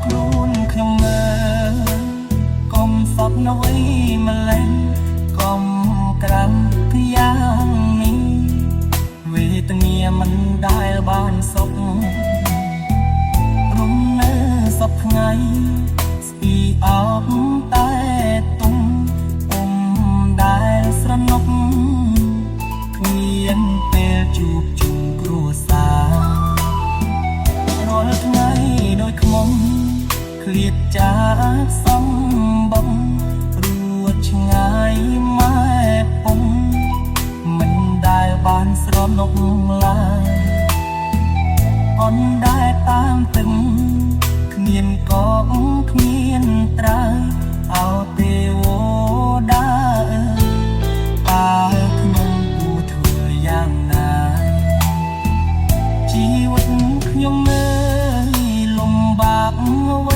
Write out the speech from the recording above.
ខ្លួនខ្ញុំមើលកុំសពនៅអីម្លេះកុំក្រាំយ៉ាងនេះវេទនាមិនដែលបានសុខរំនៅសពថ្ងៃស្ពីអោបតែទុំពុំដែលស្រណុកគ្មានពេលជួបជុំគ្រួសាររាល់ថ្ងៃដូចខ្មុំឃ្លាតចាកសំបងរួចឆ្ងាយម៉ែពុំមិនដែលបានស្រណុកឡើយអូនដែលតាមទឹងគ្មានកបគ្មានត្រើយអោទេវតាតើខ្ញុំគួរធ្វើយ៉ាងណាជីវិតខ្ញុំមើលលំបាកអ្វី